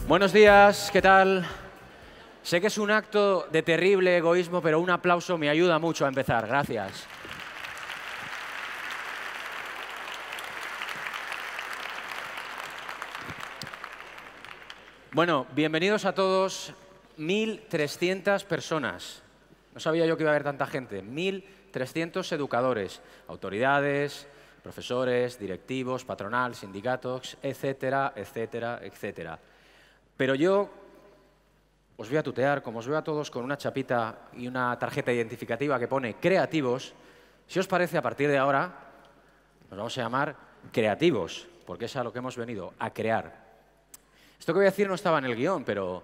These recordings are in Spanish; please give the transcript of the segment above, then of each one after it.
Buenos días, ¿qué tal? Sé que es un acto de terrible egoísmo, pero un aplauso me ayuda mucho a empezar. Gracias. Bueno, bienvenidos a todos. 1.300 personas. No sabía yo que iba a haber tanta gente. 1.300 educadores, autoridades, profesores, directivos, patronal, sindicatos, etcétera, etcétera, etcétera. Pero yo os voy a tutear, como os veo a todos con una chapita y una tarjeta identificativa que pone creativos. Si os parece, a partir de ahora nos vamos a llamar creativos, porque es a lo que hemos venido, a crear. Esto que voy a decir no estaba en el guión, pero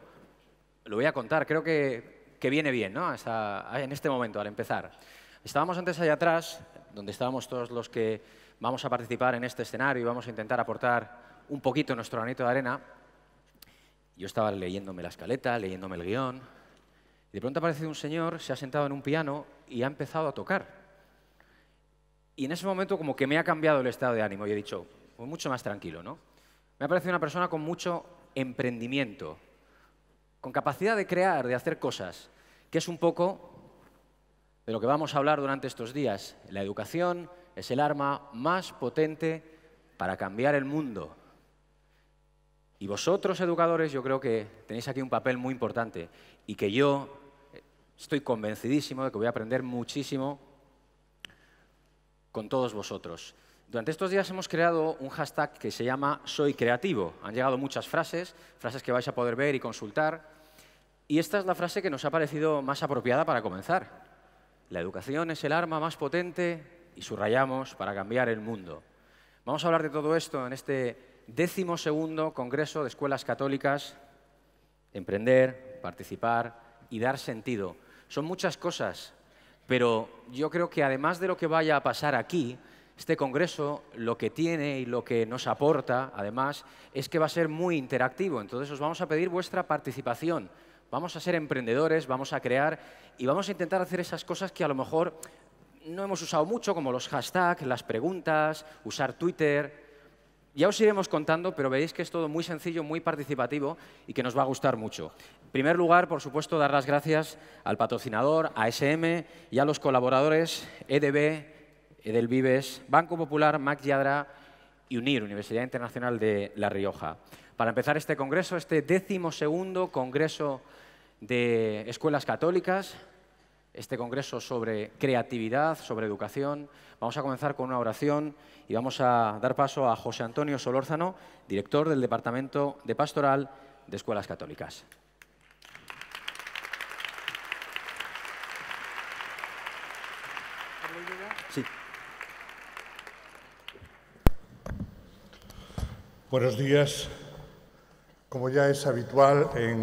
lo voy a contar. Creo que viene bien, ¿no? En este momento, al empezar. Estábamos antes allá atrás, donde estábamos todos los que vamos a participar en este escenario y vamos a intentar aportar un poquito nuestro granito de arena. Yo estaba leyéndome la escaleta, leyéndome el guión, y de pronto ha aparecido un señor, se ha sentado en un piano y ha empezado a tocar. Y en ese momento como que me ha cambiado el estado de ánimo y he dicho, pues mucho más tranquilo, ¿no? Me ha parecido una persona con mucho emprendimiento, con capacidad de crear, de hacer cosas, que es un poco de lo que vamos a hablar durante estos días. La educación es el arma más potente para cambiar el mundo. Y vosotros, educadores, yo creo que tenéis aquí un papel muy importante y que yo estoy convencidísimo de que voy a aprender muchísimo con todos vosotros. Durante estos días hemos creado un hashtag que se llama Soy Creativo. Han llegado muchas frases que vais a poder ver y consultar. Y esta es la frase que nos ha parecido más apropiada para comenzar. La educación es el arma más potente, y subrayamos, para cambiar el mundo. Vamos a hablar de todo esto en este 12º Congreso de Escuelas Católicas. Emprender, participar y dar sentido. Son muchas cosas, pero yo creo que además de lo que vaya a pasar aquí, este congreso lo que tiene y lo que nos aporta, además, es que va a ser muy interactivo. Entonces os vamos a pedir vuestra participación. Vamos a ser emprendedores, vamos a crear y vamos a intentar hacer esas cosas que a lo mejor no hemos usado mucho, como los hashtags, las preguntas, usar Twitter. Ya os iremos contando, pero veréis que es todo muy sencillo, muy participativo y que nos va a gustar mucho. En primer lugar, por supuesto, dar las gracias al patrocinador, a ASM, y a los colaboradores EDB, Edelvives, Banco Popular, Mac Lladra y UNIR, Universidad Internacional de La Rioja. Para empezar este congreso, este 12º Congreso de Escuelas Católicas, este congreso sobre creatividad, sobre educación, vamos a comenzar con una oración y vamos a dar paso a José Antonio Solórzano, director del Departamento de Pastoral de Escuelas Católicas. Sí. Buenos días. Como ya es habitual en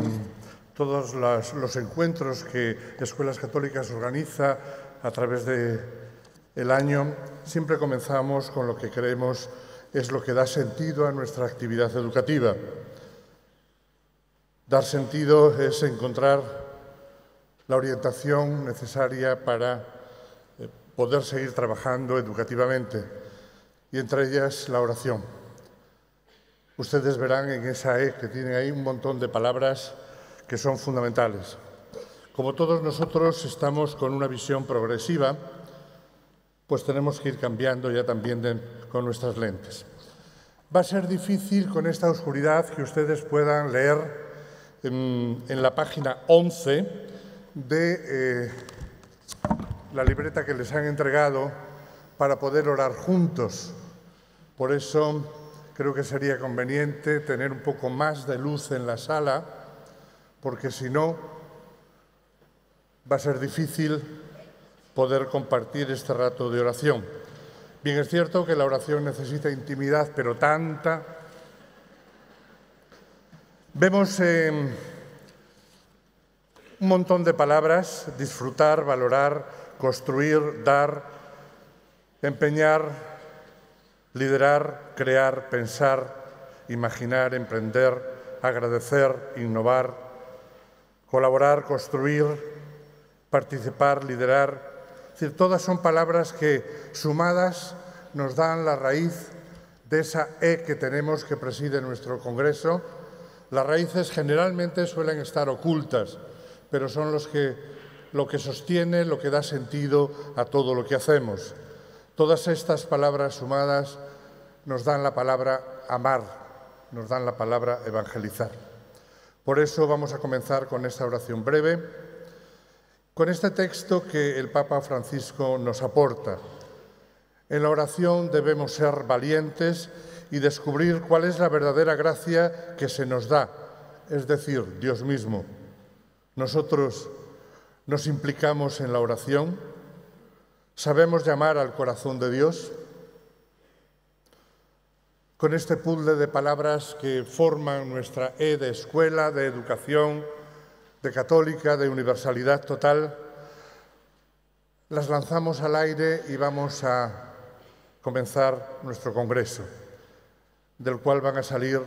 todos los encuentros que Escuelas Católicas organiza a través del año, siempre comenzamos con lo que creemos es lo que da sentido a nuestra actividad educativa. Dar sentido es encontrar la orientación necesaria para poder seguir trabajando educativamente, y entre ellas la oración. Ustedes verán en esa que tienen ahí un montón de palabras que son fundamentales. Como todos nosotros estamos con una visión progresiva, pues tenemos que ir cambiando ya también con nuestras lentes. Va a ser difícil con esta oscuridad que ustedes puedan leer en la página 11 de la libreta que les han entregado para poder orar juntos. Por eso creo que sería conveniente tener un poco más de luz en la sala, porque si no, va a ser difícil poder compartir este rato de oración. Bien, es cierto que la oración necesita intimidad, pero tanta. Vemos un montón de palabras: disfrutar, valorar, construir, dar, empeñar, liderar, crear, pensar, imaginar, emprender, agradecer, innovar, colaborar, construir, participar, liderar. Es decir, todas son palabras que, sumadas, nos dan la raíz de esa E que tenemos que preside nuestro Congreso, Las raíces generalmente suelen estar ocultas, pero son lo que sostiene, lo que da sentido a todo lo que hacemos. Todas estas palabras sumadas nos dan la palabra amar, nos dan la palabra evangelizar. Por eso vamos a comenzar con esta oración breve, con este texto que el Papa Francisco nos aporta. En la oración debemos ser valientes y descubrir cuál es la verdadera gracia que se nos da, es decir, Dios mismo. Nosotros nos implicamos en la oración, sabemos llamar al corazón de Dios. Con este puzzle de palabras que forman nuestra E de escuela, de educación, de católica, de universalidad total, las lanzamos al aire y vamos a comenzar nuestro congreso, del cual van a salir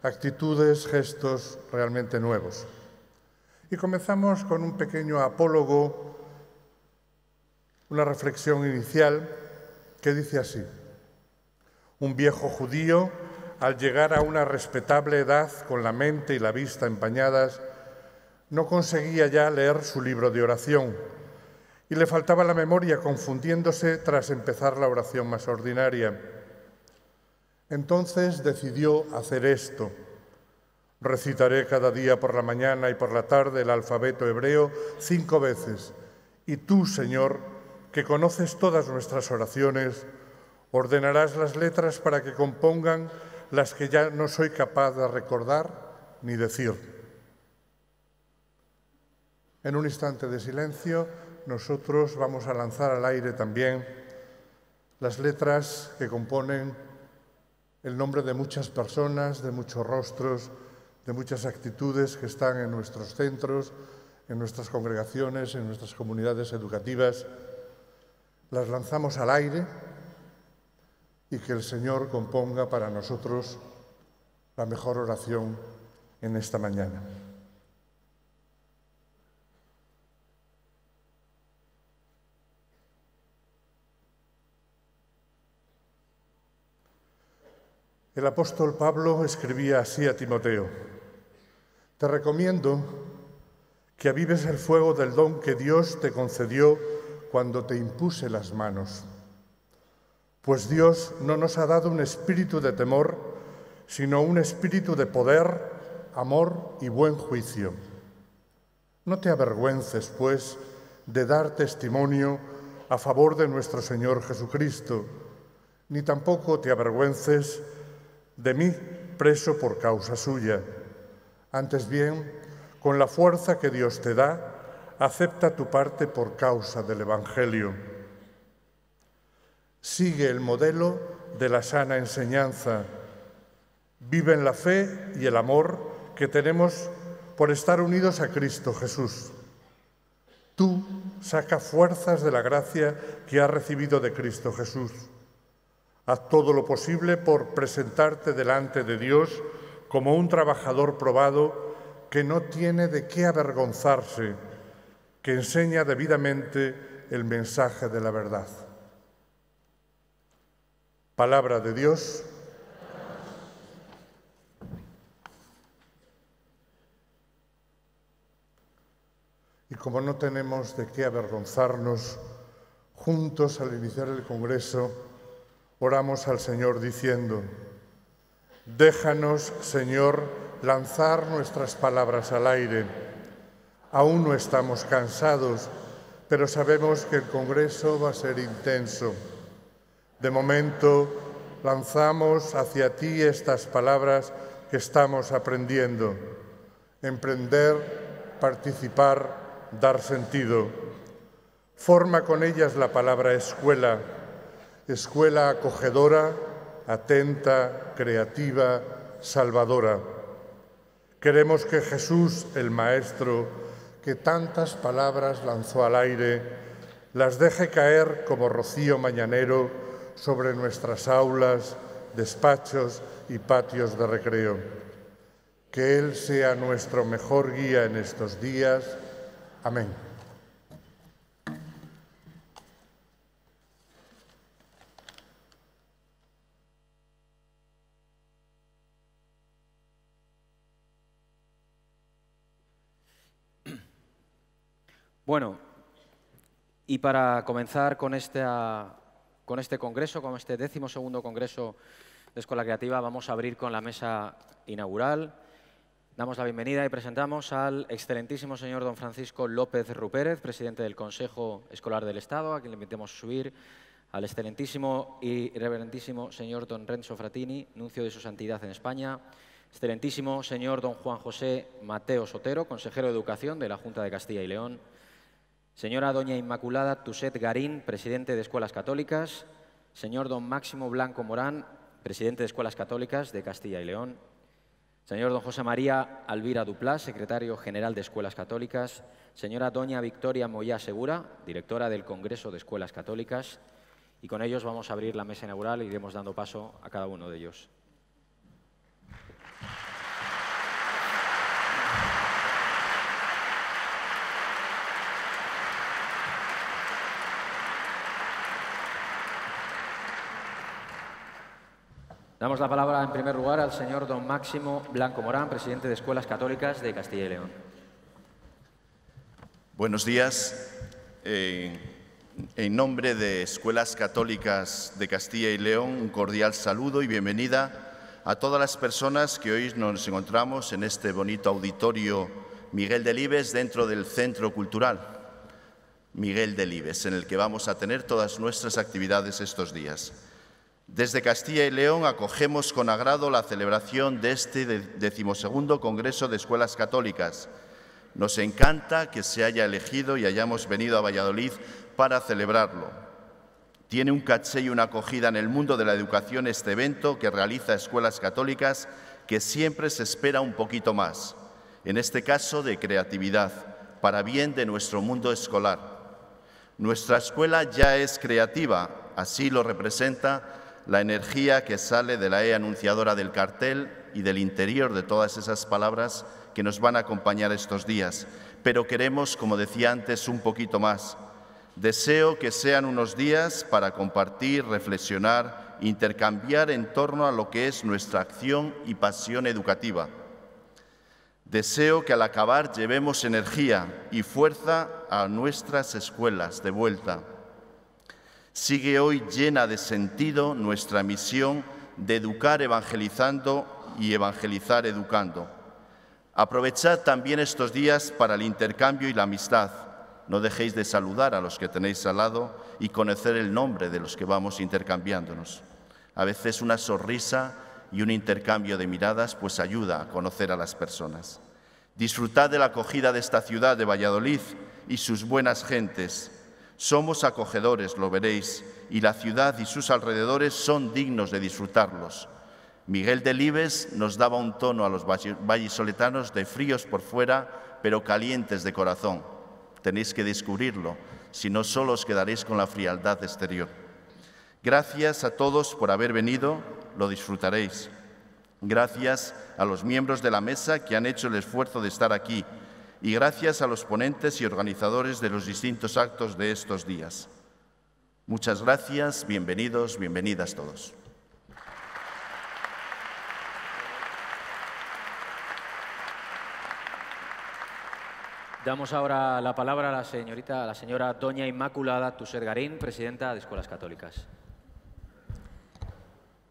actitudes, gestos realmente nuevos. Y comenzamos con un pequeño apólogo, una reflexión inicial que dice así: un viejo judío, al llegar a una respetable edad, con la mente y la vista empañadas, no conseguía ya leer su libro de oración y le faltaba la memoria, confundiéndose tras empezar la oración más ordinaria. Entonces decidió hacer esto: recitaré cada día por la mañana y por la tarde el alfabeto hebreo 5 veces, y tú, Señor, que conoces todas nuestras oraciones, ordenarás las letras para que compongan las que ya no soy capaz de recordar ni decir. En un instante de silencio, nosotros vamos a lanzar al aire también las letras que componen el nombre de muchas personas, de muchos rostros, de muchas actitudes que están en nuestros centros, en nuestras congregaciones, en nuestras comunidades educativas. Las lanzamos al aire y que el Señor componga para nosotros la mejor oración en esta mañana. El apóstol Pablo escribía así a Timoteo: te recomiendo que avives el fuego del don que Dios te concedió cuando te impuse las manos. Pues Dios no nos ha dado un espíritu de temor, sino un espíritu de poder, amor y buen juicio. No te avergüences, pues, de dar testimonio a favor de nuestro Señor Jesucristo, ni tampoco te avergüences de mí, preso por causa suya. Antes bien, con la fuerza que Dios te da, acepta tu parte por causa del Evangelio. Sigue el modelo de la sana enseñanza. Vive en la fe y el amor que tenemos por estar unidos a Cristo Jesús. Tú saca fuerzas de la gracia que has recibido de Cristo Jesús. Haz todo lo posible por presentarte delante de Dios como un trabajador probado que no tiene de qué avergonzarse, que enseña debidamente el mensaje de la verdad. Palabra de Dios. Y como no tenemos de qué avergonzarnos, juntos al iniciar el Congreso, oramos al Señor diciendo: déjanos, Señor, lanzar nuestras palabras al aire. Aún no estamos cansados, pero sabemos que el Congreso va a ser intenso. De momento, lanzamos hacia ti estas palabras que estamos aprendiendo: emprender, participar, dar sentido. Forma con ellas la palabra escuela, escuela acogedora, atenta, creativa, salvadora. Queremos que Jesús, el Maestro, que tantas palabras lanzó al aire, las deje caer como rocío mañanero sobre nuestras aulas, despachos y patios de recreo. Que Él sea nuestro mejor guía en estos días. Amén. Bueno, y para comenzar con este congreso, con este 12º Congreso de Escuela Creativa, vamos a abrir con la mesa inaugural. Damos la bienvenida y presentamos al excelentísimo señor don Francisco López Rupérez, presidente del Consejo Escolar del Estado, a quien le invitamos a subir, al excelentísimo y reverentísimo señor don Renzo Frattini, nuncio de su santidad en España, excelentísimo señor don Juan José Mateo Sotero, consejero de Educación de la Junta de Castilla y León, señora doña Inmaculada Tuset Garín, presidente de Escuelas Católicas, señor don Máximo Blanco Morán, presidente de Escuelas Católicas de Castilla y León, señor don José María Alvira Duplá, secretario general de Escuelas Católicas, señora doña Victoria Moyá Segura, directora del Congreso de Escuelas Católicas, y con ellos vamos a abrir la mesa inaugural y iremos dando paso a cada uno de ellos. Damos la palabra, en primer lugar, al señor don Máximo Blanco Morán, presidente de Escuelas Católicas de Castilla y León. Buenos días. En nombre de Escuelas Católicas de Castilla y León, un cordial saludo y bienvenida a todas las personas que hoy nos encontramos en este bonito auditorio Miguel Delibes dentro del Centro Cultural Miguel Delibes, en el que vamos a tener todas nuestras actividades estos días. Desde Castilla y León acogemos con agrado la celebración de este 12º Congreso de Escuelas Católicas. Nos encanta que se haya elegido y hayamos venido a Valladolid para celebrarlo. Tiene un caché y una acogida en el mundo de la educación este evento que realiza Escuelas Católicas, que siempre se espera un poquito más, en este caso de creatividad, para bien de nuestro mundo escolar. Nuestra escuela ya es creativa, así lo representa la energía que sale de la E anunciadora del cartel y del interior de todas esas palabras que nos van a acompañar estos días. Pero queremos, como decía antes, un poquito más. Deseo que sean unos días para compartir, reflexionar, intercambiar en torno a lo que es nuestra acción y pasión educativa. Deseo que al acabar llevemos energía y fuerza a nuestras escuelas de vuelta. Sigue hoy llena de sentido nuestra misión de educar evangelizando y evangelizar educando. Aprovechad también estos días para el intercambio y la amistad. No dejéis de saludar a los que tenéis al lado y conocer el nombre de los que vamos intercambiándonos. A veces una sonrisa y un intercambio de miradas pues ayuda a conocer a las personas. Disfrutad de la acogida de esta ciudad de Valladolid y sus buenas gentes. Somos acogedores, lo veréis, y la ciudad y sus alrededores son dignos de disfrutarlos. Miguel Delibes nos daba un tono a los vallisoletanos de fríos por fuera, pero calientes de corazón. Tenéis que descubrirlo, si no solo os quedaréis con la frialdad exterior. Gracias a todos por haber venido, lo disfrutaréis. Gracias a los miembros de la mesa que han hecho el esfuerzo de estar aquí y gracias a los ponentes y organizadores de los distintos actos de estos días. Muchas gracias, bienvenidos, bienvenidas todos. Damos ahora la palabra a la señora doña Inmaculada Tuset Garín, presidenta de Escuelas Católicas.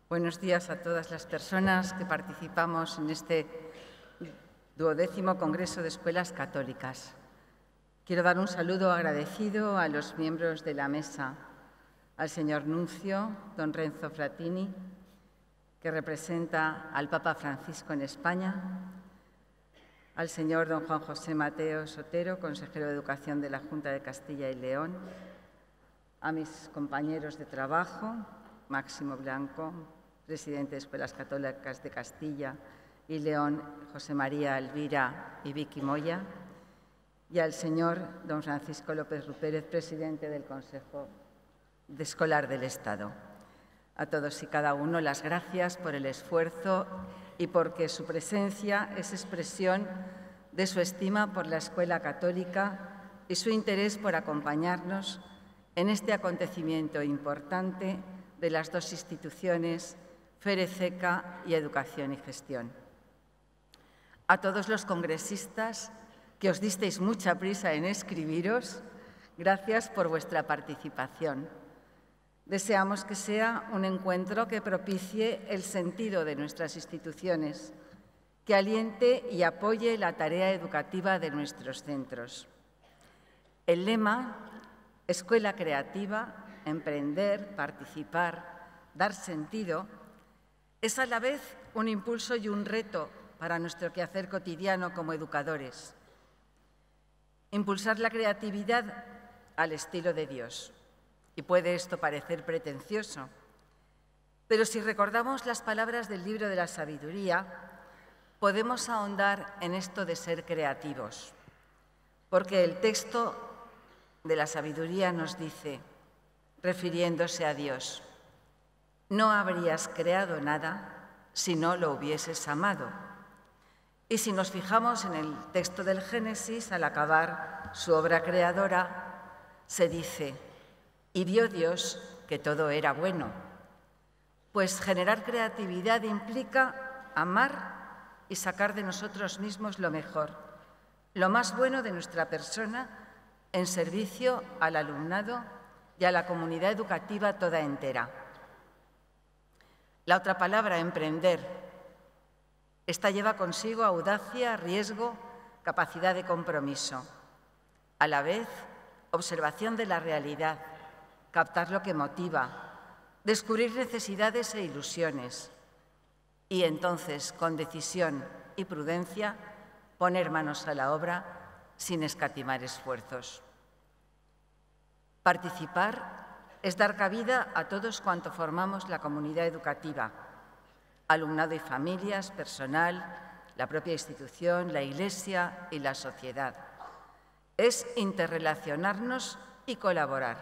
Buenos días a todas las personas que participamos en este 12º Congreso de Escuelas Católicas. Quiero dar un saludo agradecido a los miembros de la mesa, al señor nuncio, don Renzo Frattini, que representa al Papa Francisco en España, al señor don Juan José Mateo Sotero, consejero de Educación de la Junta de Castilla y León, a mis compañeros de trabajo, Máximo Blanco, presidente de Escuelas Católicas de Castilla y León, José María Alvira y Vicky Moya, y al señor don Francisco López Rupérez, presidente del Consejo Escolar del Estado. A todos y cada uno las gracias por el esfuerzo y porque su presencia es expresión de su estima por la Escuela Católica y su interés por acompañarnos en este acontecimiento importante de las dos instituciones, FERECECA y Educación y Gestión. A todos los congresistas que os disteis mucha prisa en escribiros. Gracias por vuestra participación. Deseamos que sea un encuentro que propicie el sentido de nuestras instituciones, que aliente y apoye la tarea educativa de nuestros centros. El lema Escuela Creativa, emprender, participar, dar sentido, es a la vez un impulso y un reto para nuestro quehacer cotidiano como educadores. Impulsar la creatividad al estilo de Dios. Y puede esto parecer pretencioso, pero si recordamos las palabras del libro de la sabiduría, podemos ahondar en esto de ser creativos, porque el texto de la sabiduría nos dice, refiriéndose a Dios, no habrías creado nada si no lo hubieses amado. Y si nos fijamos en el texto del Génesis, al acabar su obra creadora, se dice, y vio Dios que todo era bueno. Pues generar creatividad implica amar y sacar de nosotros mismos lo mejor, lo más bueno de nuestra persona en servicio al alumnado y a la comunidad educativa toda entera. La otra palabra, emprender, esta lleva consigo audacia, riesgo, capacidad de compromiso. A la vez, observación de la realidad, captar lo que motiva, descubrir necesidades e ilusiones y entonces, con decisión y prudencia, poner manos a la obra sin escatimar esfuerzos. Participar es dar cabida a todos cuanto formamos la comunidad educativa, alumnado y familias, personal, la propia institución, la Iglesia y la sociedad. Es interrelacionarnos y colaborar,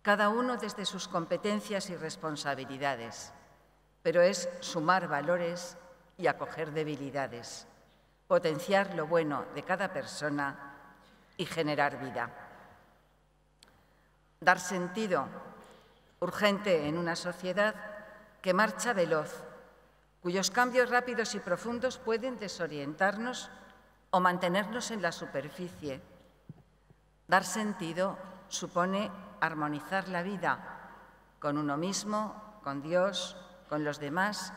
cada uno desde sus competencias y responsabilidades, pero es sumar valores y acoger debilidades, potenciar lo bueno de cada persona y generar vida. Dar sentido, urgente en una sociedad que marcha veloz, cuyos cambios rápidos y profundos pueden desorientarnos o mantenernos en la superficie. Dar sentido supone armonizar la vida con uno mismo, con Dios, con los demás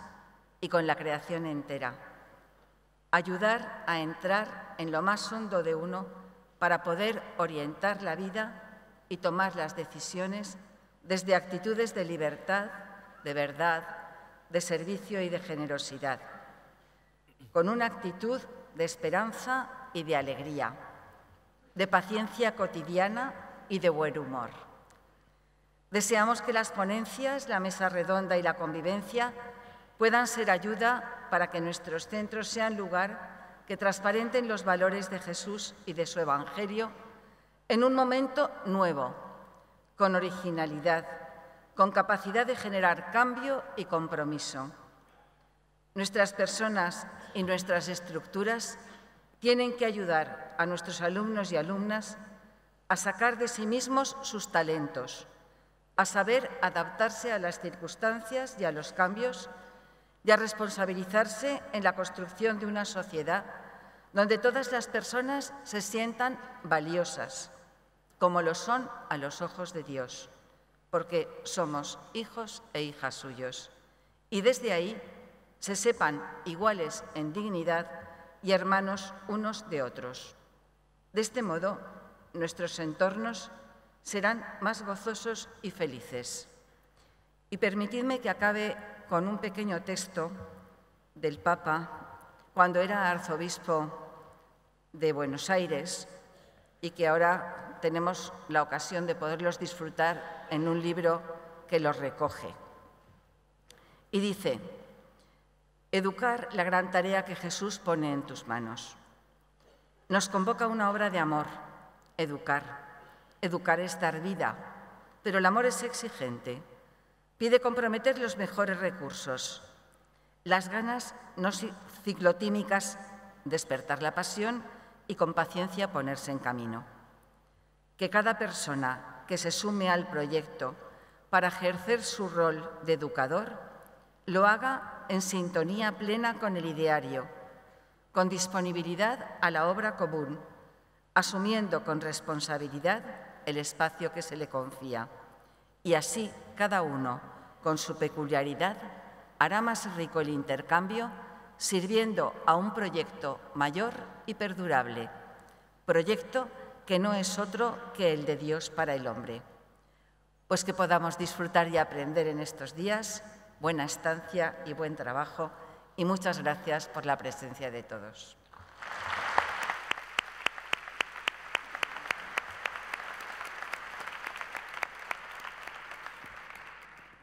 y con la creación entera. Ayudar a entrar en lo más hondo de uno para poder orientar la vida y tomar las decisiones desde actitudes de libertad, de verdad, de servicio y de generosidad, con una actitud de esperanza y de alegría, de paciencia cotidiana y de buen humor. Deseamos que las ponencias, la mesa redonda y la convivencia puedan ser ayuda para que nuestros centros sean lugar que transparenten los valores de Jesús y de su Evangelio en un momento nuevo, con originalidad, con capacidad de generar cambio y compromiso. Nuestras personas y nuestras estructuras tienen que ayudar a nuestros alumnos y alumnas a sacar de sí mismos sus talentos, a saber adaptarse a las circunstancias y a los cambios y a responsabilizarse en la construcción de una sociedad donde todas las personas se sientan valiosas, como lo son a los ojos de Dios, porque somos hijos e hijas suyos, y desde ahí se sepan iguales en dignidad y hermanos unos de otros. De este modo, nuestros entornos serán más gozosos y felices. Y permitidme que acabe con un pequeño texto del Papa cuando era arzobispo de Buenos Aires y que ahora tenemos la ocasión de poderlos disfrutar en un libro que los recoge. Y dice, educar la gran tarea que Jesús pone en tus manos. Nos convoca una obra de amor, educar. Educar es dar vida, pero el amor es exigente. Pide comprometer los mejores recursos. Las ganas no ciclotímicas, despertar la pasión y con paciencia ponerse en camino. Que cada persona que se sume al proyecto para ejercer su rol de educador lo haga en sintonía plena con el ideario, con disponibilidad a la obra común, asumiendo con responsabilidad el espacio que se le confía. Y así, cada uno, con su peculiaridad, hará más rico el intercambio, sirviendo a un proyecto mayor y perdurable, proyecto que no es otro que el de Dios para el hombre. Pues que podamos disfrutar y aprender en estos días, buena estancia y buen trabajo, y muchas gracias por la presencia de todos.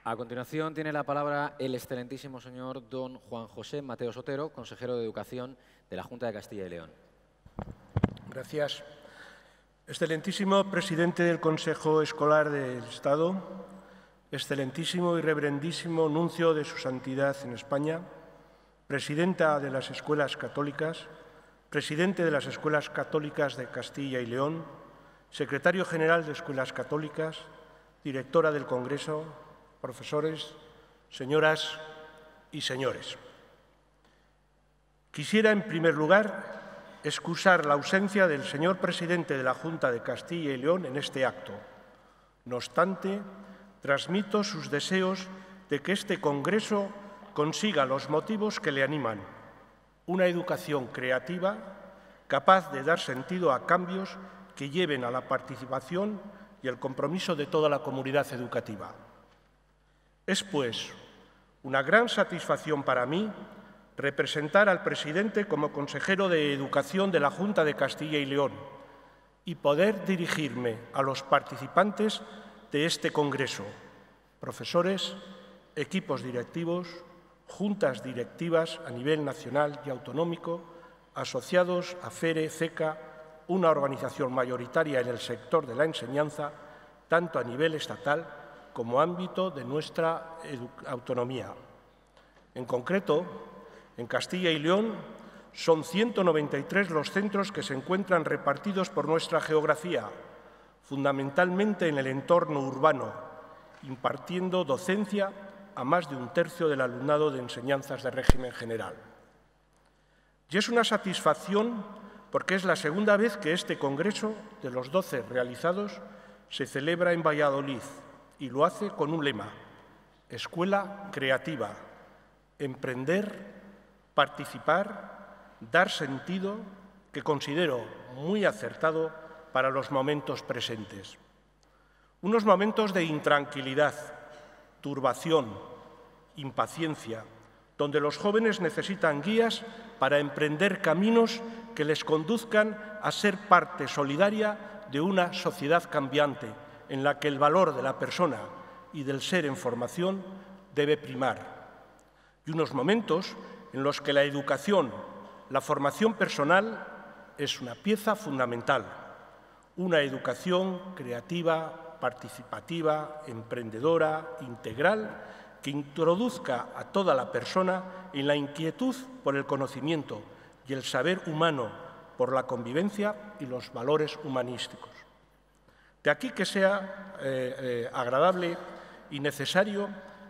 A continuación tiene la palabra el excelentísimo señor don Juan José Mateo Sotero, consejero de Educación de la Junta de Castilla y León. Gracias. Excelentísimo presidente del Consejo Escolar del Estado, excelentísimo y reverendísimo nuncio de su santidad en España, presidenta de las Escuelas Católicas, presidente de las Escuelas Católicas de Castilla y León, secretario general de Escuelas Católicas, directora del Congreso, profesores, señoras y señores. Quisiera, en primer lugar, excusar la ausencia del señor presidente de la Junta de Castilla y León en este acto. No obstante, transmito sus deseos de que este Congreso consiga los motivos que le animan: una educación creativa, capaz de dar sentido a cambios que lleven a la participación y el compromiso de toda la comunidad educativa. Es, pues, una gran satisfacción para mí representar al presidente como consejero de Educación de la Junta de Castilla y León y poder dirigirme a los participantes de este Congreso, profesores, equipos directivos, juntas directivas a nivel nacional y autonómico, asociados a FERE, CECA, una organización mayoritaria en el sector de la enseñanza, tanto a nivel estatal como ámbito de nuestra autonomía. En concreto, en Castilla y León son 193 los centros que se encuentran repartidos por nuestra geografía, fundamentalmente en el entorno urbano, impartiendo docencia a más de un tercio del alumnado de enseñanzas de régimen general. Y es una satisfacción porque es la segunda vez que este Congreso, de los 12 realizados, se celebra en Valladolid y lo hace con un lema: Escuela creativa, emprender, participar, dar sentido, que considero muy acertado para los momentos presentes. Unos momentos de intranquilidad, turbación, impaciencia, donde los jóvenes necesitan guías para emprender caminos que les conduzcan a ser parte solidaria de una sociedad cambiante, en la que el valor de la persona y del ser en formación debe primar. Y unos momentos en los que la educación, la formación personal, es una pieza fundamental. Una educación creativa, participativa, emprendedora, integral, que introduzca a toda la persona en la inquietud por el conocimiento y el saber humano por la convivencia y los valores humanísticos. De aquí que sea agradable y necesario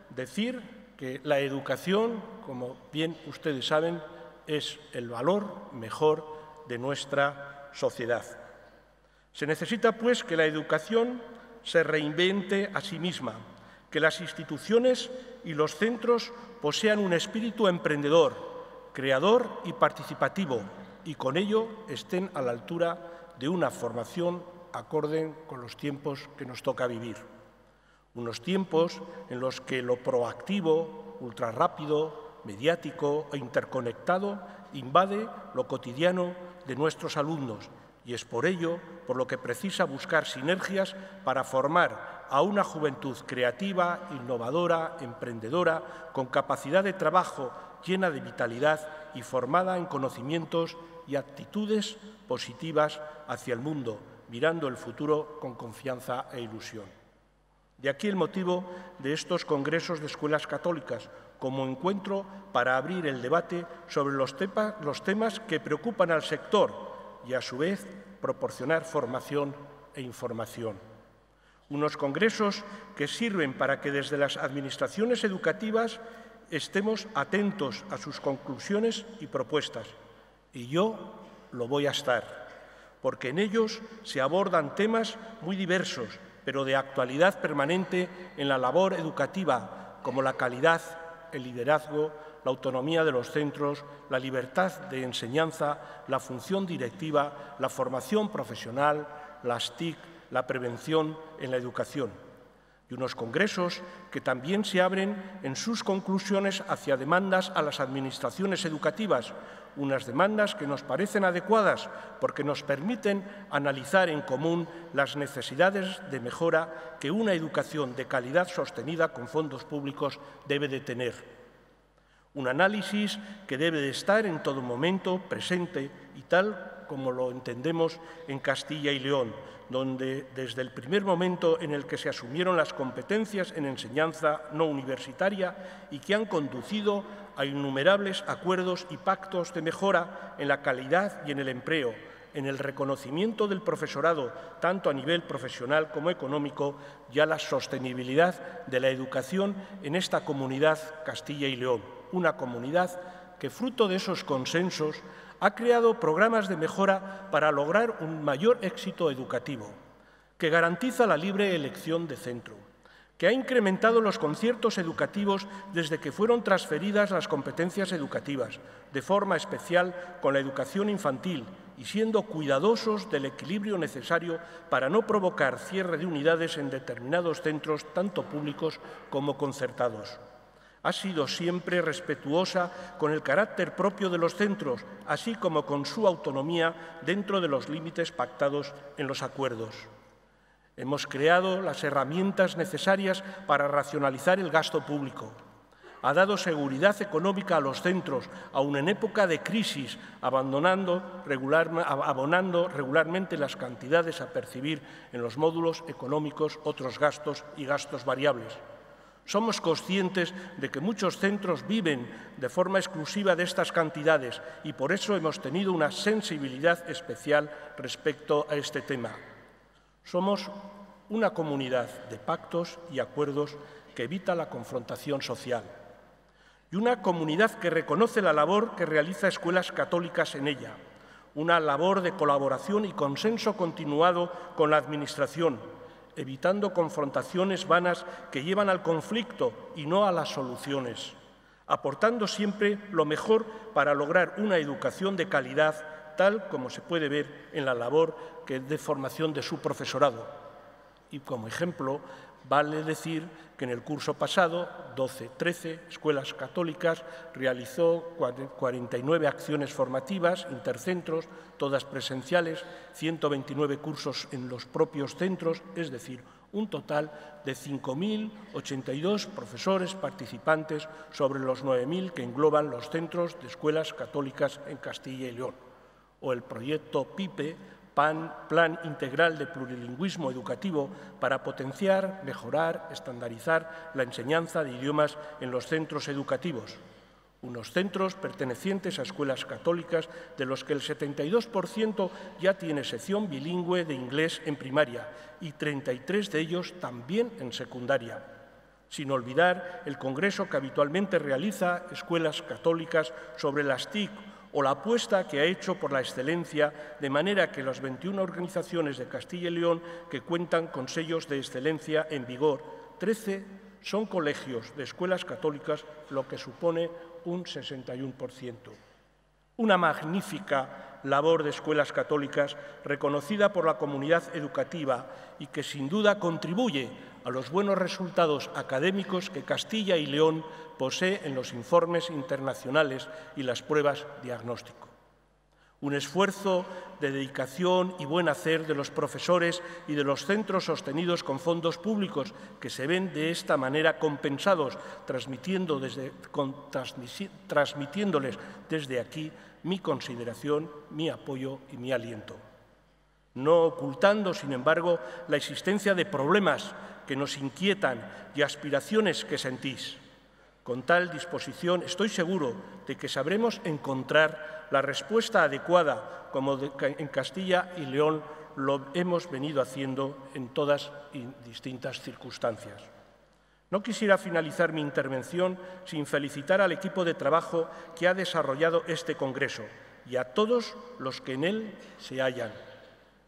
decir que la educación, como bien ustedes saben, es el valor mejor de nuestra sociedad. Se necesita, pues, que la educación se reinvente a sí misma, que las instituciones y los centros posean un espíritu emprendedor, creador y participativo, y con ello estén a la altura de una formación acorde con los tiempos que nos toca vivir. Unos tiempos en los que lo proactivo, ultrarrápido, mediático e interconectado invade lo cotidiano de nuestros alumnos, y es por ello por lo que precisa buscar sinergias para formar a una juventud creativa, innovadora, emprendedora, con capacidad de trabajo llena de vitalidad y formada en conocimientos y actitudes positivas hacia el mundo, mirando el futuro con confianza e ilusión. De aquí el motivo de estos congresos de escuelas católicas, como encuentro para abrir el debate sobre los temas que preocupan al sector y, a su vez, proporcionar formación e información. Unos congresos que sirven para que desde las administraciones educativas estemos atentos a sus conclusiones y propuestas Y yo lo voy a estar, porque en ellos se abordan temas muy diversos, pero de actualidad permanente en la labor educativa, como la calidad, el liderazgo, la autonomía de los centros, la libertad de enseñanza, la función directiva, la formación profesional, las TIC, la prevención en la educación. Y unos congresos que también se abren en sus conclusiones hacia demandas a las administraciones educativas, unas demandas que nos parecen adecuadas porque nos permiten analizar en común las necesidades de mejora que una educación de calidad sostenida con fondos públicos debe de tener. Un análisis que debe de estar en todo momento presente y tal como lo entendemos en Castilla y León, donde desde el primer momento en el que se asumieron las competencias en enseñanza no universitaria y que han conducido a innumerables acuerdos y pactos de mejora en la calidad y en el empleo, en el reconocimiento del profesorado, tanto a nivel profesional como económico, y a la sostenibilidad de la educación en esta comunidad Castilla y León, una comunidad que, fruto de esos consensos, ha creado programas de mejora para lograr un mayor éxito educativo, que garantiza la libre elección de centro, que ha incrementado los conciertos educativos desde que fueron transferidas las competencias educativas, de forma especial con la educación infantil y siendo cuidadosos del equilibrio necesario para no provocar cierre de unidades en determinados centros, tanto públicos como concertados. Ha sido siempre respetuosa con el carácter propio de los centros, así como con su autonomía dentro de los límites pactados en los acuerdos. Hemos creado las herramientas necesarias para racionalizar el gasto público. Ha dado seguridad económica a los centros, aun en época de crisis, abonando regularmente las cantidades a percibir en los módulos económicos, otros gastos y gastos variables. Somos conscientes de que muchos centros viven de forma exclusiva de estas cantidades y por eso hemos tenido una sensibilidad especial respecto a este tema. Somos una comunidad de pactos y acuerdos que evita la confrontación social y una comunidad que reconoce la labor que realiza Escuelas Católicas en ella, una labor de colaboración y consenso continuado con la Administración, evitando confrontaciones vanas que llevan al conflicto y no a las soluciones, aportando siempre lo mejor para lograr una educación de calidad, tal como se puede ver en la labor de formación de su profesorado. Y como ejemplo, vale decir que en el curso pasado, 12-13, Escuelas Católicas realizó 49 acciones formativas, intercentros, todas presenciales, 129 cursos en los propios centros, es decir, un total de 5.082 profesores participantes sobre los 9.000 que engloban los centros de escuelas católicas en Castilla y León. O el proyecto PIPE, Plan Integral de Plurilingüismo Educativo, para potenciar, mejorar, estandarizar la enseñanza de idiomas en los centros educativos. Unos centros pertenecientes a escuelas católicas de los que el 72% ya tiene sección bilingüe de inglés en primaria y 33 de ellos también en secundaria. Sin olvidar el congreso que habitualmente realiza Escuelas Católicas sobre las TIC o la apuesta que ha hecho por la excelencia, de manera que las 21 organizaciones de Castilla y León que cuentan con sellos de excelencia en vigor, 13 son colegios de escuelas católicas, lo que supone un 61%. Una magnífica labor de escuelas católicas reconocida por la comunidad educativa y que sin duda contribuye a los buenos resultados académicos que Castilla y León posee en los informes internacionales y las pruebas diagnóstico. Un esfuerzo de dedicación y buen hacer de los profesores y de los centros sostenidos con fondos públicos que se ven de esta manera compensados, transmitiéndoles desde aquí mi consideración, mi apoyo y mi aliento. No ocultando, sin embargo, la existencia de problemas que nos inquietan y aspiraciones que sentís. Con tal disposición estoy seguro de que sabremos encontrar la respuesta adecuada, como en Castilla y León lo hemos venido haciendo en todas y distintas circunstancias. No quisiera finalizar mi intervención sin felicitar al equipo de trabajo que ha desarrollado este congreso, y a todos los que en él se hallan.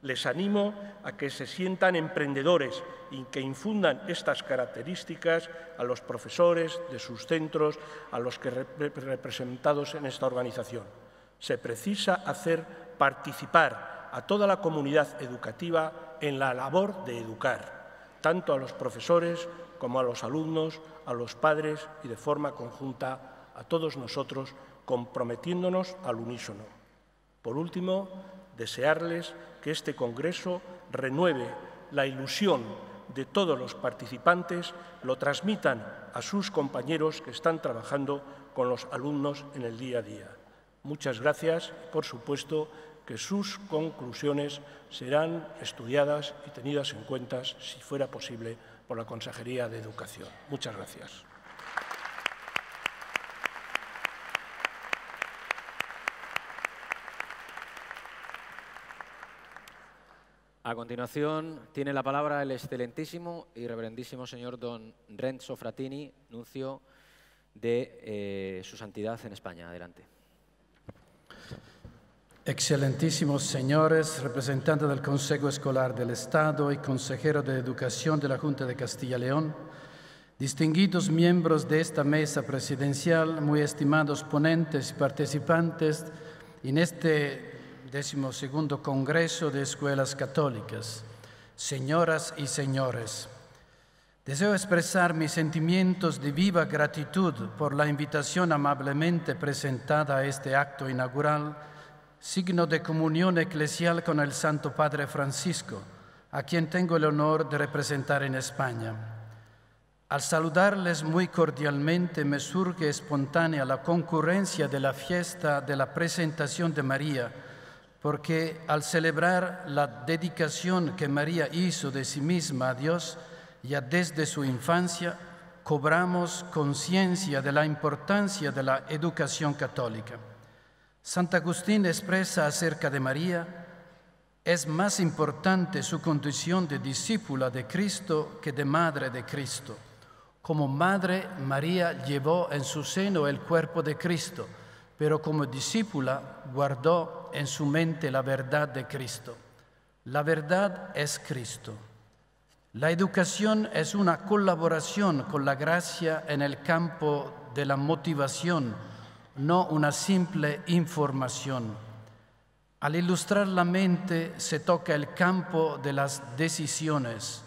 Les animo a que se sientan emprendedores y que infundan estas características a los profesores de sus centros, a los que representados en esta organización. Se precisa hacer participar a toda la comunidad educativa en la labor de educar, tanto a los profesores como a los alumnos, a los padres y de forma conjunta a todos nosotros, comprometiéndonos al unísono. Por último, desearles que este Congreso renueve la ilusión de todos los participantes, lo transmitan a sus compañeros que están trabajando con los alumnos en el día a día. Muchas gracias. Por supuesto que sus conclusiones serán estudiadas y tenidas en cuenta, si fuera posible, por la Consejería de Educación. Muchas gracias. A continuación, tiene la palabra el excelentísimo y reverendísimo señor don Renzo Frattini, nuncio de Su Santidad en España. Adelante. Excelentísimos señores, representantes del Consejo Escolar del Estado y consejero de Educación de la Junta de Castilla y León, distinguidos miembros de esta mesa presidencial, muy estimados ponentes y participantes en este 12º Congreso de Escuelas Católicas, señoras y señores, deseo expresar mis sentimientos de viva gratitud por la invitación amablemente presentada a este acto inaugural, signo de comunión eclesial con el Santo Padre Francisco, a quien tengo el honor de representar en España. Al saludarles muy cordialmente me surge espontánea la concurrencia de la fiesta de la presentación de María, porque al celebrar la dedicación que María hizo de sí misma a Dios, ya desde su infancia, cobramos conciencia de la importancia de la educación católica. Sant Agustín expresa acerca de María: es más importante su condición de discípula de Cristo que de madre de Cristo. Como madre, María llevó en su seno el cuerpo de Cristo, pero como discípula guardó en su mente la verdad de Cristo. La verdad es Cristo. La educación es una colaboración con la gracia en el campo de la motivación, no una simple información. Al ilustrar la mente se toca el campo de las decisiones.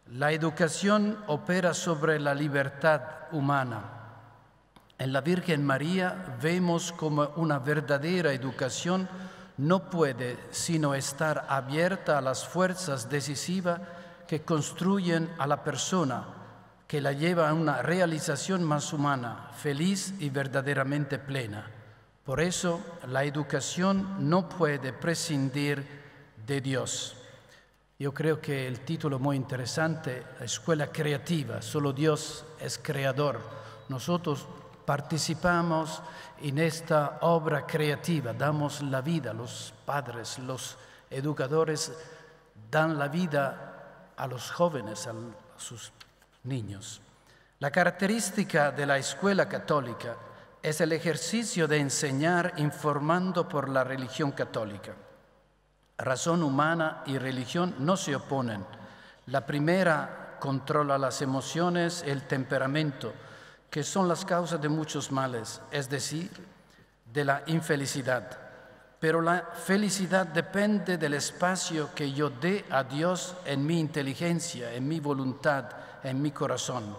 La educación opera sobre la libertad humana. En la Virgen María vemos como una verdadera educación no puede sino estar abierta a las fuerzas decisivas que construyen a la persona, que la lleva a una realización más humana, feliz y verdaderamente plena. Por eso, la educación no puede prescindir de Dios. Yo creo que el título muy interesante, Escuela Creativa, solo Dios es creador. Nosotros participamos en esta obra creativa, damos la vida, los padres, los educadores dan la vida a los jóvenes, a sus niños. La característica de la escuela católica es el ejercicio de enseñar informando por la religión católica. Razón humana y religión no se oponen. La primera controla las emociones y el temperamento, que son las causas de muchos males, es decir, de la infelicidad. Pero la felicidad depende del espacio que yo dé a Dios en mi inteligencia, en mi voluntad, en mi corazón.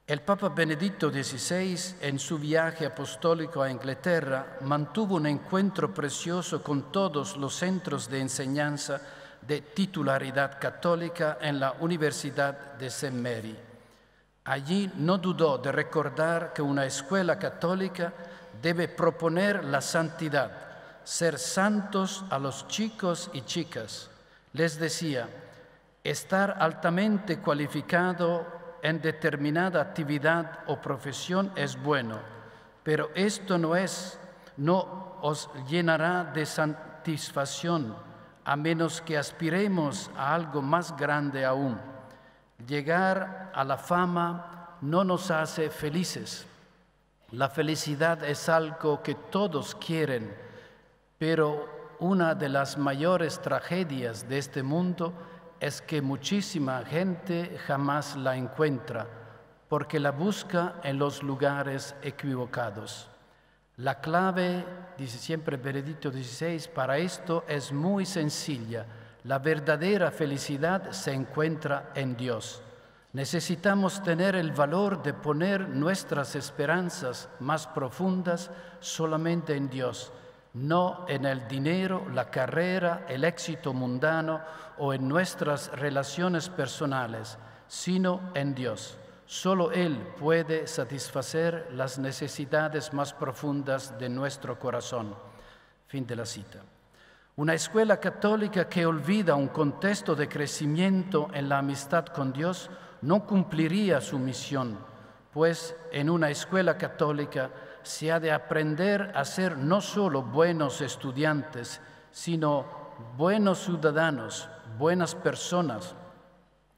El Papa Benedicto XVI, en su viaje apostólico a Inglaterra, mantuvo un encuentro precioso con todos los centros de enseñanza de titularidad católica en la Universidad de St. Mary. Allí no dudó de recordar que una escuela católica debe proponer la santidad, ser santos a los chicos y chicas. Les decía, estar altamente cualificado en determinada actividad o profesión es bueno, pero esto no os llenará de satisfacción a menos que aspiremos a algo más grande aún. Llegar a la fama no nos hace felices. La felicidad es algo que todos quieren, pero una de las mayores tragedias de este mundo es que muchísima gente jamás la encuentra, porque la busca en los lugares equivocados. La clave, dice siempre Benedicto XVI, para esto es muy sencilla. La verdadera felicidad se encuentra en Dios. Necesitamos tener el valor de poner nuestras esperanzas más profundas solamente en Dios, no en el dinero, la carrera, el éxito mundano o en nuestras relaciones personales, sino en Dios. Solo Él puede satisfacer las necesidades más profundas de nuestro corazón. Fin de la cita. Una escuela católica que olvida un contexto de crecimiento en la amistad con Dios no cumpliría su misión, pues en una escuela católica se ha de aprender a ser no solo buenos estudiantes, sino buenos ciudadanos, buenas personas,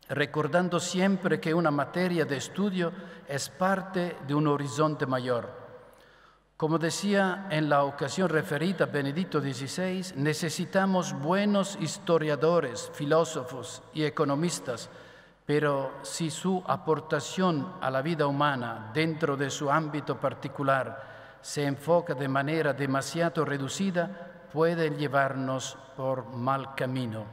recordando siempre que una materia de estudio es parte de un horizonte mayor. Como decía en la ocasión referida Benedicto XVI, necesitamos buenos historiadores, filósofos y economistas, pero si su aportación a la vida humana dentro de su ámbito particular se enfoca de manera demasiado reducida, puede llevarnos por mal camino.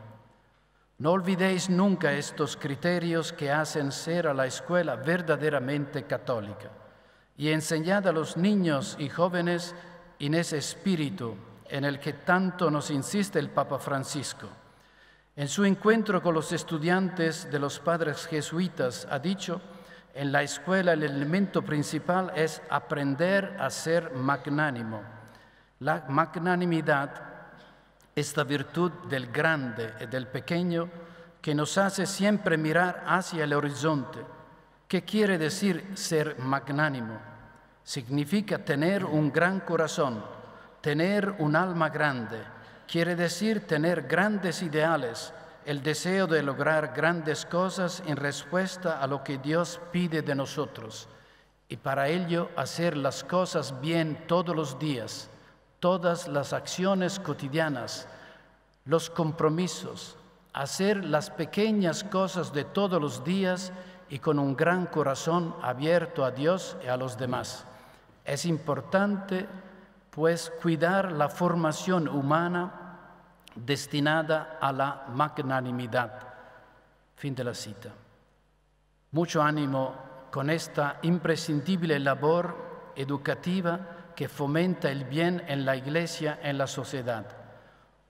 No olvidéis nunca estos criterios que hacen ser a la escuela verdaderamente católica y enseñad a los niños y jóvenes en ese espíritu en el que tanto nos insiste el Papa Francisco. En su encuentro con los estudiantes de los padres jesuitas ha dicho: en la escuela el elemento principal es aprender a ser magnánimo. La magnanimidad, esta virtud del grande y del pequeño que nos hace siempre mirar hacia el horizonte. ¿Qué quiere decir ser magnánimo? Significa tener un gran corazón, tener un alma grande. Quiere decir tener grandes ideales, el deseo de lograr grandes cosas en respuesta a lo que Dios pide de nosotros. Y para ello hacer las cosas bien todos los días, todas las acciones cotidianas, los compromisos, hacer las pequeñas cosas de todos los días y con un gran corazón abierto a Dios y a los demás. Es importante, pues, cuidar la formación humana destinada a la magnanimidad. Fin de la cita. Mucho ánimo con esta imprescindible labor educativa que fomenta el bien en la Iglesia, en la sociedad.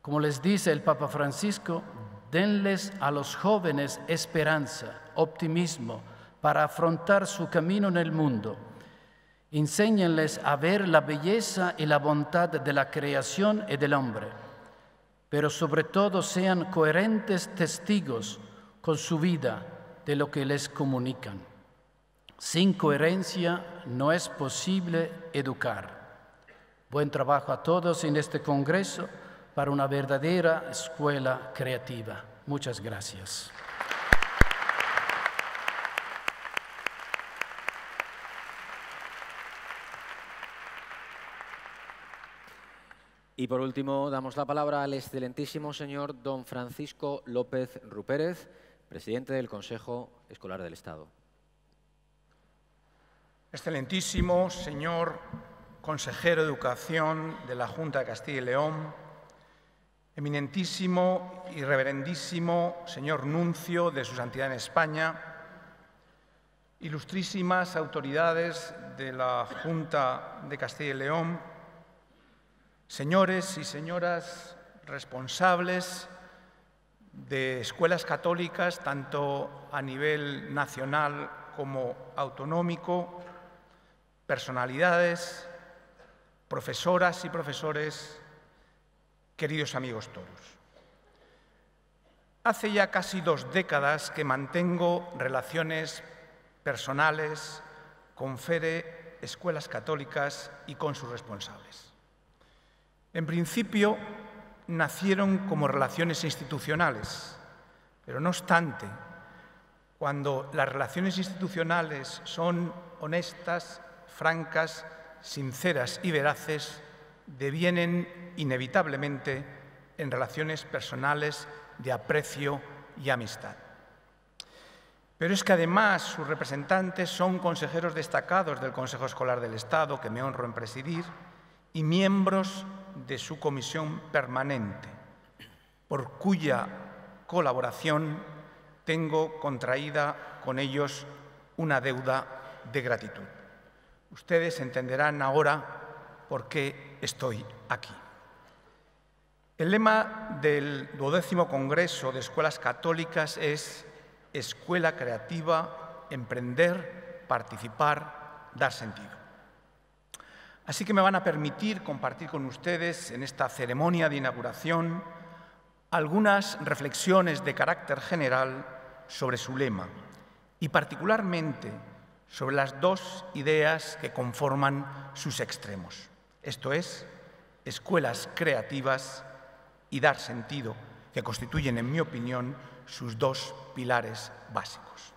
Como les dice el Papa Francisco, denles a los jóvenes esperanza, optimismo para afrontar su camino en el mundo. Enséñenles a ver la belleza y la bondad de la creación y del hombre, pero sobre todo sean coherentes testigos con su vida de lo que les comunican. Sin coherencia no es posible educar. Buen trabajo a todos en este congreso para una verdadera escuela creativa. Muchas gracias. Y por último, damos la palabra al excelentísimo señor don Francisco López Rupérez, presidente del Consejo Escolar del Estado. Excelentísimo señor consejero de Educación de la Junta de Castilla y León, eminentísimo y reverendísimo señor nuncio de su santidad en España, ilustrísimas autoridades de la Junta de Castilla y León, señores y señoras responsables de escuelas católicas, tanto a nivel nacional como autonómico, personalidades, profesoras y profesores, queridos amigos todos. Hace ya casi 2 décadas que mantengo relaciones personales con FEDE, escuelas católicas y con sus responsables. En principio, nacieron como relaciones institucionales, pero no obstante, cuando las relaciones institucionales son honestas, francas, sinceras y veraces devienen inevitablemente en relaciones personales de aprecio y amistad. Pero es que además sus representantes son consejeros destacados del Consejo Escolar del Estado, que me honro en presidir, y miembros de su comisión permanente, por cuya colaboración tengo contraída con ellos una deuda de gratitud. Ustedes entenderán ahora por qué estoy aquí. El lema del 12º Congreso de Escuelas Católicas es Escuela creativa, emprender, participar, dar sentido. Así que me van a permitir compartir con ustedes en esta ceremonia de inauguración algunas reflexiones de carácter general sobre su lema y particularmente sobre las dos ideas que conforman sus extremos. Esto es, escuelas creativas y dar sentido, que constituyen, en mi opinión, sus dos pilares básicos.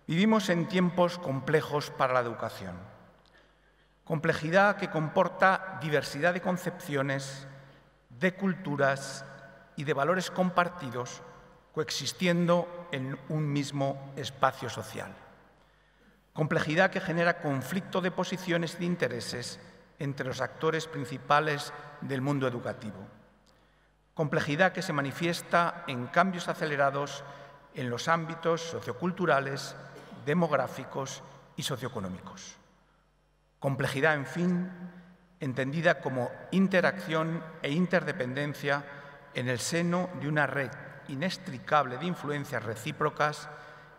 Vivimos en tiempos complejos para la educación. Complejidad que comporta diversidad de concepciones, de culturas y de valores compartidos coexistiendo en un mismo espacio social. Complejidad que genera conflicto de posiciones y de intereses entre los actores principales del mundo educativo. Complejidad que se manifiesta en cambios acelerados en los ámbitos socioculturales, demográficos y socioeconómicos. Complejidad, en fin, entendida como interacción e interdependencia en el seno de una red inextricable de influencias recíprocas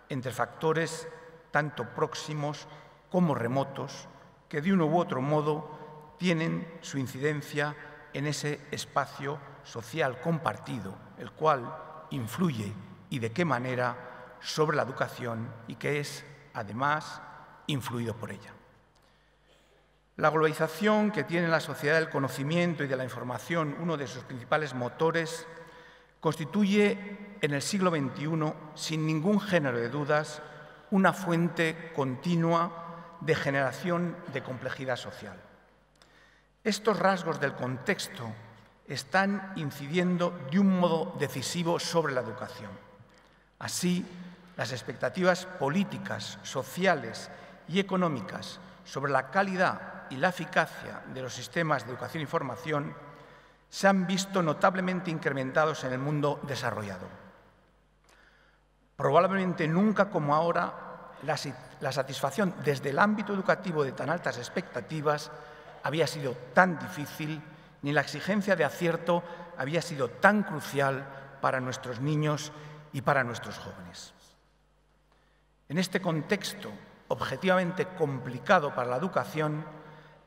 entre factores tanto próximos como remotos que de uno u otro modo tienen su incidencia en ese espacio social compartido, el cual influye y de qué manera sobre la educación y que es, además, influido por ella. La globalización que tiene la sociedad del conocimiento y de la información uno de sus principales motores constituye en el siglo XXI, sin ningún género de dudas, una fuente continua de generación de complejidad social. Estos rasgos del contexto están incidiendo de un modo decisivo sobre la educación. Así, las expectativas políticas, sociales y económicas sobre la calidad y la eficacia de los sistemas de educación y formación se han visto notablemente incrementados en el mundo desarrollado. Probablemente nunca como ahora la satisfacción desde el ámbito educativo de tan altas expectativas había sido tan difícil, ni la exigencia de acierto había sido tan crucial para nuestros niños y para nuestros jóvenes. En este contexto objetivamente complicado para la educación,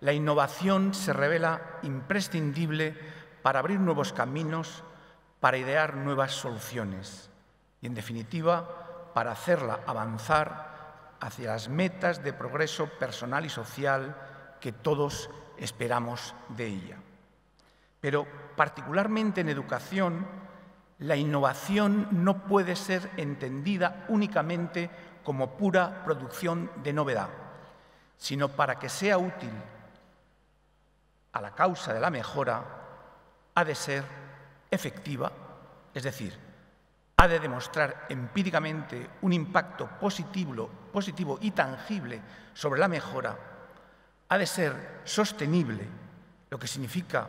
la innovación se revela imprescindible para abrir nuevos caminos, para idear nuevas soluciones y, en definitiva, para hacerla avanzar hacia las metas de progreso personal y social que todos esperamos de ella. Pero, particularmente en educación, la innovación no puede ser entendida únicamente como pura producción de novedad, sino para que sea útil a la causa de la mejora, ha de ser efectiva, es decir, ha de demostrar empíricamente un impacto positivo y tangible sobre la mejora, ha de ser sostenible, lo que significa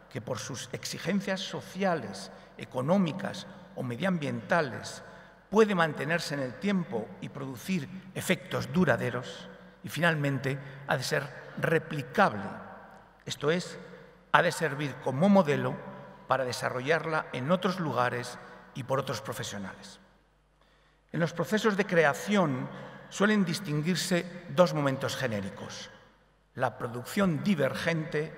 que por sus exigencias sociales, económicas o medioambientales puede mantenerse en el tiempo y producir efectos duraderos, y finalmente ha de ser replicable, esto es, ha de servir como modelo para desarrollarla en otros lugares y por otros profesionales. En los procesos de creación suelen distinguirse dos momentos genéricos: la producción divergente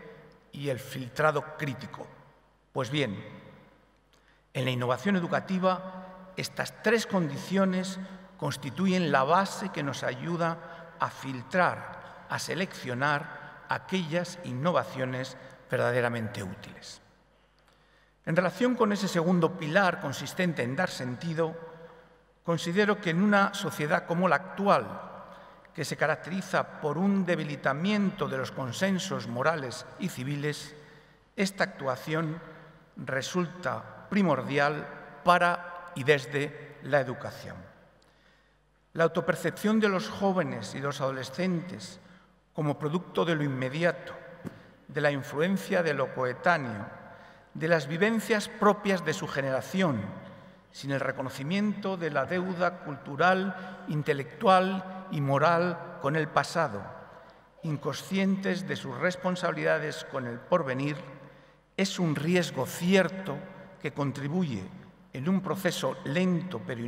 y el filtrado crítico. Pues bien, en la innovación educativa, estas tres condiciones constituyen la base que nos ayuda a filtrar, a seleccionar aquellas innovaciones verdaderamente útiles. En relación con ese segundo pilar consistente en dar sentido, considero que en una sociedad como la actual, que se caracteriza por un debilitamiento de los consensos morales y civiles, esta actuación resulta primordial para y desde la educación. La autopercepción de los jóvenes y los adolescentes como producto de lo inmediato, de la influencia de lo coetáneo, de las vivencias propias de su generación, sin el reconocimiento de la deuda cultural, intelectual y moral con el pasado, inconscientes de sus responsabilidades con el porvenir, es un riesgo cierto que contribuye, en un proceso lento pero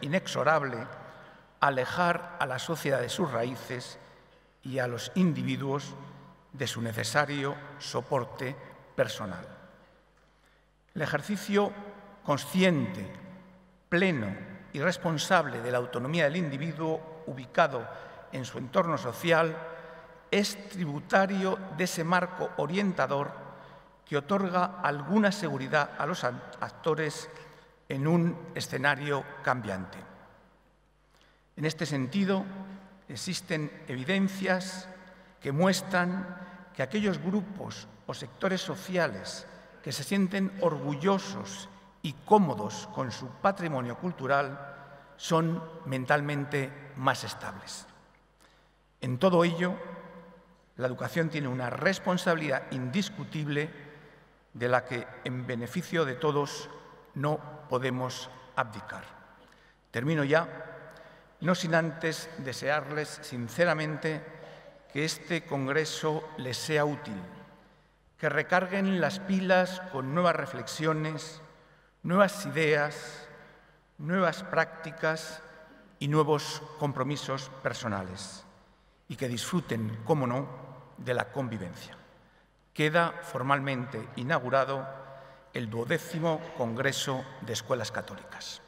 inexorable, a alejar a la sociedad de sus raíces y a los individuos de su necesario soporte personal. El ejercicio consciente, pleno y responsable de la autonomía del individuo ubicado en su entorno social es tributario de ese marco orientador que otorga alguna seguridad a los actores en un escenario cambiante. En este sentido, existen evidencias que muestran que aquellos grupos o sectores sociales que se sienten orgullosos y cómodos con su patrimonio cultural son mentalmente más estables. En todo ello, la educación tiene una responsabilidad indiscutible de la que, en beneficio de todos, no podemos abdicar. Termino ya, no sin antes desearles sinceramente que este Congreso les sea útil, que recarguen las pilas con nuevas reflexiones, nuevas ideas, nuevas prácticas y nuevos compromisos personales, y que disfruten, cómo no, de la convivencia. Queda formalmente inaugurado el 12º Congreso de Escuelas Católicas.